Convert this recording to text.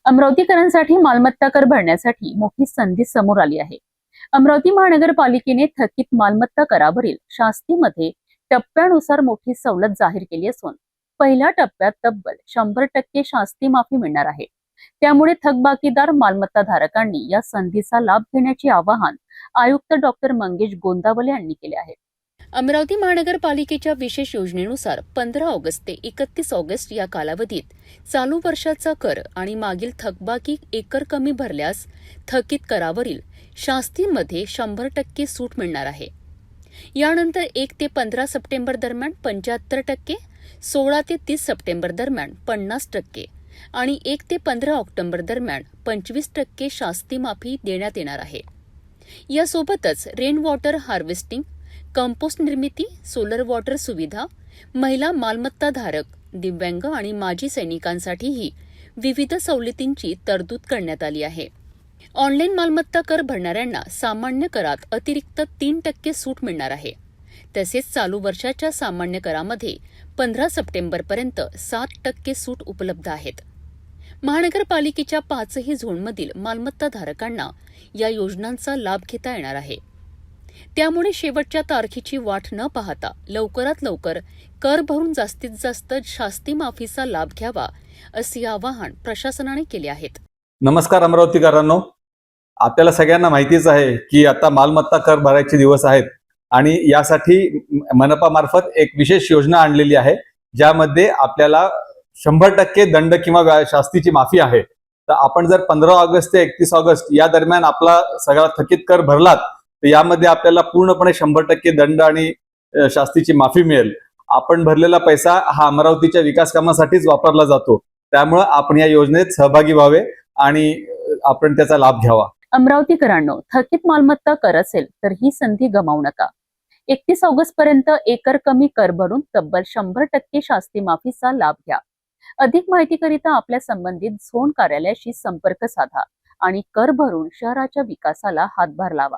अमरावतीकरांसाठी मालमत्ता कर भरण्यासाठी मोठी संधी समोर आली आहे। अमरावती महानगरपालिकेने थकीत मालमत्ता करावरील शास्तीमध्ये टप्प्यानुसार मोठी सवलत जाहीर केली असून पहिल्या टप्प्यात तब्बल 100% शास्ती माफी मिळणार आहे। त्यामुळे थकबाकीदार मालमत्ता धारकांनी या संधीचा लाभ घेण्याचे आवाहन आयुक्त डॉक्टर मंगेश गोंदावले यांनी केले आहे। अमरावती महानगरपालिकेच्या विशेष योजनेनुसार 15 ऑगस्ट ते 31 ऑगस्ट या कालावधीत चालू वर्षाचा कर आणि मागील थकबाकी एकर कमी भरल्यास थकीत करावरील शास्तीमध्ये 100% सूट मिळणार आहे। यानंतर 1 ते 15 सप्टेंबर दरम्यान 75%, 16 ते 30 सप्टेंबर दरम्यान 50% आणि 1 ते 15 ऑक्टोबर दरम्यान 25% शास्ती माफी देण्यात येणार आहे। यासोबतच रेन वॉटर हार्वेस्टिंग, कंपोस्ट निर्मिती, सोलर वॉटर सुविधा, महिला मालमत्ता धारक, दिव्यांग आणि माजी सैनिकांसाठीही विविध सवलतींची तरतूद करण्यात आली आहे। ऑनलाईन मालमत्ता कर भरणाऱ्यांना सामान्य करात अतिरिक्त 3% सूट मिळणार आहे। तसेच चालू वर्षाच्या सामान्य करामध्ये 15 सप्टेंबरपर्यंत 7% सूट उपलब्ध आहेत। महानगरपालिकेच्या 5ही झोनमधील मालमत्ता धारकांना या योजनांचा लाभ घेता येणार आहे। त्यामुळे शेवटच्या तारखेची वाट न पाहता लवकरात लवकर कर भरून जास्तीत जास्त शास्ती माफीचा लाभ घ्यावा, असे आवाहन प्रशासनाने केले आहे। नमस्कार अमरावतीकरांनो, आपल्याला सगळ्यांना माहितीच आहे की आता मालमत्ता कर भरायचे दिवस आहेत आणि यासाठी मनपामार्फत एक विशेष योजना आणलेली आहे, ज्यामध्ये आपल्याला 100% दंड किंवा शास्तीची माफी आहे। तर आपण जर 15 ऑगस्ट ते 31 ऑगस्ट या दरम्यान आपला सगळा थकीत कर भरलात तर यामध्ये आपल्याला पूर्णपणे 100% दंड आणि शास्तीची माफी मिळेल। आपण भरलेला पैसा हा अमरावतीच्या विकास कामासाठीच वापरला जातो, त्यामुळे आपण या योजनेत सहभागी व्हावे आणि आपण त्याचा लाभ घ्यावा। अमरावतीकरांनो, थकीत मालमत्ता कर असेल तर ही संधी गमावू नका। 31 ऑगस्ट पर्यंत एकर कमी कर भरून तब्बल 100% शास्ती माफीचा लाभ घ्या। अधिक माहितीकरिता आपल्या संबंधित झोन कार्यालयाशी संपर्क साधा आणि कर भरून शहराच्या विकासाला हातभार लावा।